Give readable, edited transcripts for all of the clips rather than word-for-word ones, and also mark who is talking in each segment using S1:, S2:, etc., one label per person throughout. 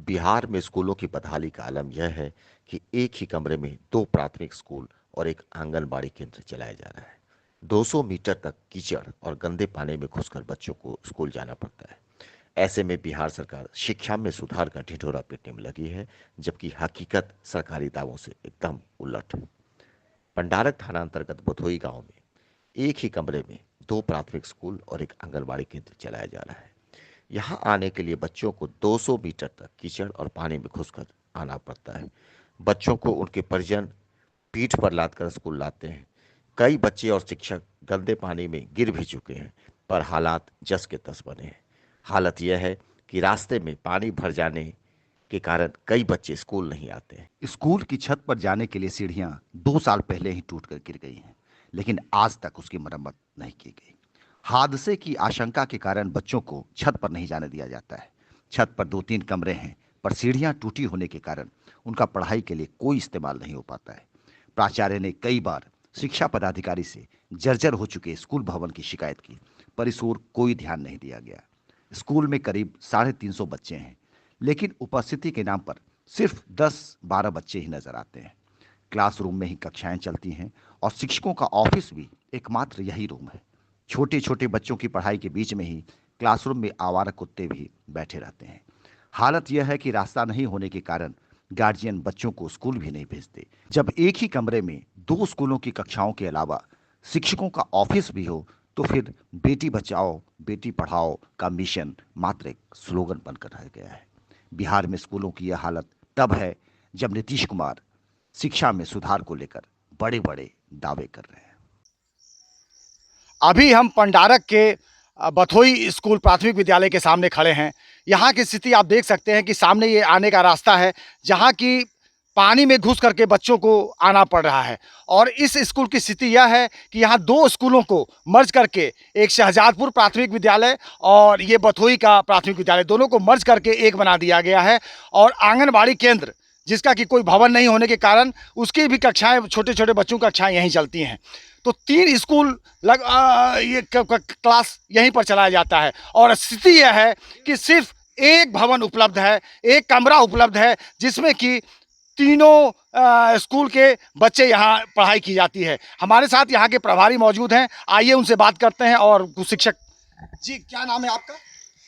S1: बिहार में स्कूलों की बदहाली का आलम यह है कि एक ही कमरे में दो प्राथमिक स्कूल और एक आंगनबाड़ी केंद्र चलाया जा रहा है। 200 मीटर तक कीचड़ और गंदे पानी में घुसकर बच्चों को स्कूल जाना पड़ता है। ऐसे में बिहार सरकार शिक्षा में सुधार का ढिढोरा पीटने में लगी है, जबकि हकीकत सरकारी दावों से एकदम उलट है। पंडारक थाना अंतर्गत बुधोई गांव में एक ही कमरे में दो प्राथमिक स्कूल और एक आंगनबाड़ी केंद्र चलाया जा रहा है। यहाँ आने के लिए बच्चों को 200 मीटर तक कीचड़ और पानी में घुसकर आना पड़ता है। बच्चों को उनके परिजन पीठ पर लादकर स्कूल लाते हैं। कई बच्चे और शिक्षक गंदे पानी में गिर भी चुके हैं, पर हालात जस के तस बने हैं। हालत यह है कि रास्ते में पानी भर जाने के कारण कई बच्चे स्कूल नहीं आते हैं।
S2: स्कूल की छत पर जाने के लिए सीढ़ियां 2 साल पहले ही टूटकर गिर गई हैं, लेकिन आज तक उसकी मरम्मत नहीं की गई। हादसे की आशंका के कारण बच्चों को छत पर नहीं जाने दिया जाता है। छत पर 2-3 कमरे हैं, पर सीढ़ियां टूटी होने के कारण उनका पढ़ाई के लिए कोई इस्तेमाल नहीं हो पाता है। प्राचार्य ने कई बार शिक्षा पदाधिकारी से जर्जर हो चुके स्कूल भवन की शिकायत की, पर इस ओर कोई ध्यान नहीं दिया गया। स्कूल में करीब 350 बच्चे हैं, लेकिन उपस्थिति के नाम पर सिर्फ 10-12 बच्चे ही नजर आते हैं। क्लासरूम में ही कक्षाएं चलती हैं और शिक्षकों का ऑफिस भी एकमात्र यही रूम है। छोटे छोटे बच्चों की पढ़ाई के बीच में ही क्लासरूम में आवारा कुत्ते भी बैठे रहते हैं। हालत यह है कि रास्ता नहीं होने के कारण गार्जियन बच्चों को स्कूल भी नहीं भेजते। जब एक ही कमरे में 2 स्कूलों की कक्षाओं के अलावा शिक्षकों का ऑफिस भी हो, तो फिर बेटी बचाओ बेटी पढ़ाओ का मिशन मात्र एक स्लोगन बनकर रह गया है। बिहार में स्कूलों की यह हालत तब है जब नीतीश कुमार शिक्षा में सुधार को लेकर बड़े बड़े दावे कर रहे हैं।
S3: अभी हम पंडारक के बथोई स्कूल प्राथमिक विद्यालय के सामने खड़े हैं। यहाँ की स्थिति आप देख सकते हैं कि सामने ये आने का रास्ता है, जहाँ की पानी में घुस करके बच्चों को आना पड़ रहा है। और इस स्कूल की स्थिति यह है कि यहाँ 2 स्कूलों को मर्ज करके, एक शहजादपुर प्राथमिक विद्यालय और ये बथोई का प्राथमिक विद्यालय, दोनों को मर्ज करके एक बना दिया गया है। और आंगनबाड़ी केंद्र, जिसका कि कोई भवन नहीं होने के कारण उसकी भी कक्षाएं, छोटे छोटे बच्चों की कक्षाएं यहीं चलती हैं। तो 3 स्कूल ये क्लास यहीं पर चलाया जाता है। और स्थिति यह है कि सिर्फ एक भवन उपलब्ध है, एक कमरा उपलब्ध है, जिसमें कि तीनों स्कूल के बच्चे यहाँ पढ़ाई की जाती है। हमारे साथ यहाँ के प्रभारी मौजूद हैं, आइए उनसे बात करते हैं। और कुछ शिक्षक जी, क्या नाम है आपका?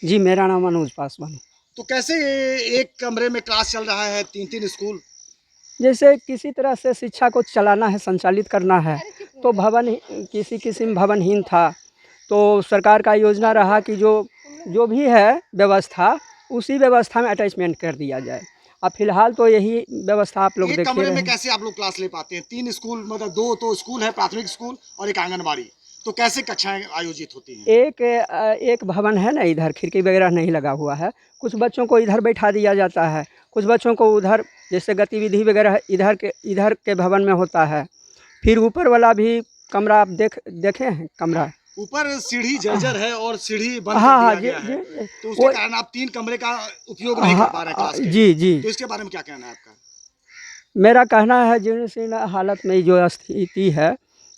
S4: जी, मेरा नाम अनुज पासवान।
S3: तो कैसे ये एक कमरे में क्लास चल रहा है, 3-3 स्कूल?
S4: जैसे किसी तरह से शिक्षा को चलाना है, संचालित करना है, तो भवन किसी किस्म भवनहीन था, तो सरकार का योजना रहा कि जो भी है व्यवस्था, उसी व्यवस्था में अटैचमेंट कर दिया जाए। अब फिलहाल तो यही व्यवस्था आप लोग देख
S3: कमरे
S4: रहे
S3: में
S4: हैं।
S3: कैसे आप लोग क्लास ले पाते हैं? 3 स्कूल, मतलब 2 तो स्कूल है, प्राथमिक स्कूल और एक आंगनबाड़ी, तो कैसे कक्षाएं आयोजित होती हैं?
S4: एक भवन है ना, इधर खिड़की वगैरह नहीं लगा हुआ है, कुछ बच्चों को इधर बैठा दिया जाता है, कुछ बच्चों को उधर, जैसे गतिविधि वगैरह इधर के भवन में होता है। फिर ऊपर वाला भी कमरा आप देखे हैं कमरा,
S3: ऊपर सीढ़ी जर्जर है और सीढ़ी बंद
S4: हाँ
S3: कर दिया गया है, तो उसके कारण आप 3 कमरे का उपयोग नहीं कर पा रहे क्लास के।
S4: जी।
S3: तो इसके बारे में क्या कहना है आपका?
S4: मेरा कहना है जीर्ण हालत में जो स्थिति है,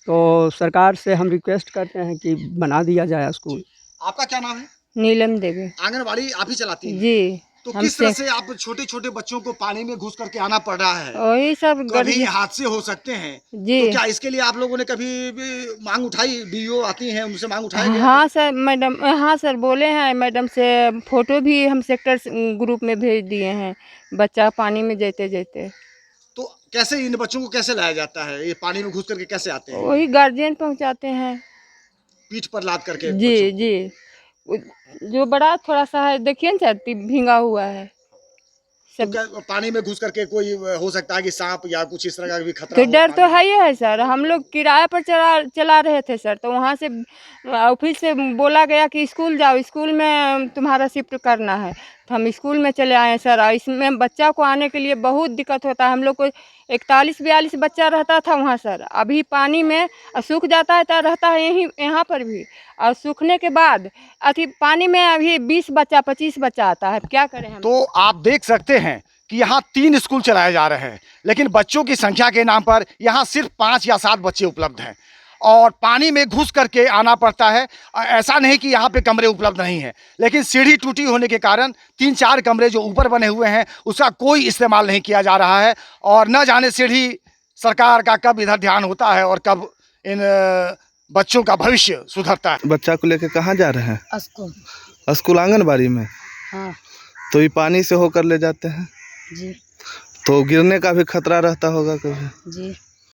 S4: तो सरकार से हम रिक्वेस्ट करते हैं कि बना दिया जाए स्कूल।
S3: आपका क्या नाम है?
S5: नीलम देवी।
S3: आंगनबाड़ी आप ही चलाती हैं?
S5: जी।
S3: तो किस तरह से आप छोटे छोटे बच्चों को पानी में घुस करके आना पड़ रहा है?
S5: वही सब
S3: कभी हादसे हो सकते हैं
S5: जी।
S3: तो क्या इसके लिए आप लोगों ने कभी भी मांग उठाई? बीओ आती हैं, उनसे मांग उठाई गई?
S5: हाँ सर, मैडम, हाँ सर बोले हैं, मैडम से फोटो भी हम सेक्टर ग्रुप में भेज दिए हैं, बच्चा पानी में जाते जाते।
S3: तो कैसे इन बच्चों को कैसे लाया जाता है? ये पानी में घुस करके कैसे आते हैं?
S5: वही गार्जियन पहुंचाते हैं,
S3: पीठ पर लाद करके?
S5: जी जी। जो बड़ा थोड़ा सा है, देखिए ना सर, भींगा हुआ है
S3: तो
S5: सब।
S3: क्या पानी में घुस करके कोई हो सकता है कि सांप या कुछ इस तरह का भी खतरा
S5: तो
S3: हो
S5: डर
S3: पानी
S5: तो
S3: में?
S5: है ही है सर। हम लोग किराए पर चला रहे थे सर, तो वहाँ से ऑफिस से बोला गया कि स्कूल जाओ, स्कूल में तुम्हारा शिफ्ट करना है, तो हम स्कूल में चले आए सर। और इसमें बच्चा को आने के लिए बहुत दिक्कत होता है। हम लोग को 41-42 बच्चा रहता था वहाँ सर। अभी पानी में सूख जाता है तो रहता है यहाँ पर भी, और सूखने के बाद अभी पानी में अभी 20 बच्चा 25 बच्चा आता है। क्या करें हम?
S3: तो आप देख सकते हैं कि यहाँ 3 स्कूल चलाए जा रहे हैं, लेकिन बच्चों की संख्या के नाम पर यहाँ सिर्फ 5 या 7 बच्चे उपलब्ध हैं। और पानी में घुस करके आना पड़ता है। ऐसा नहीं कि यहाँ पे कमरे उपलब्ध नहीं हैं, लेकिन सीढ़ी टूटी होने के कारण 3-4 कमरे जो ऊपर बने हुए हैं उसका कोई इस्तेमाल नहीं किया जा रहा है। और न जाने सीढ़ी सरकार का कब इधर ध्यान होता है और कब इन बच्चों का भविष्य सुधरता है।
S6: बच्चा को लेके कहाँ जा रहे हैं?
S7: स्कूल।
S6: स्कूल आंगनबाड़ी में।
S7: हाँ
S6: तो ये पानी से होकर ले जाते हैं
S7: जी
S6: तो गिरने का भी खतरा रहता होगा कभी?
S7: जी।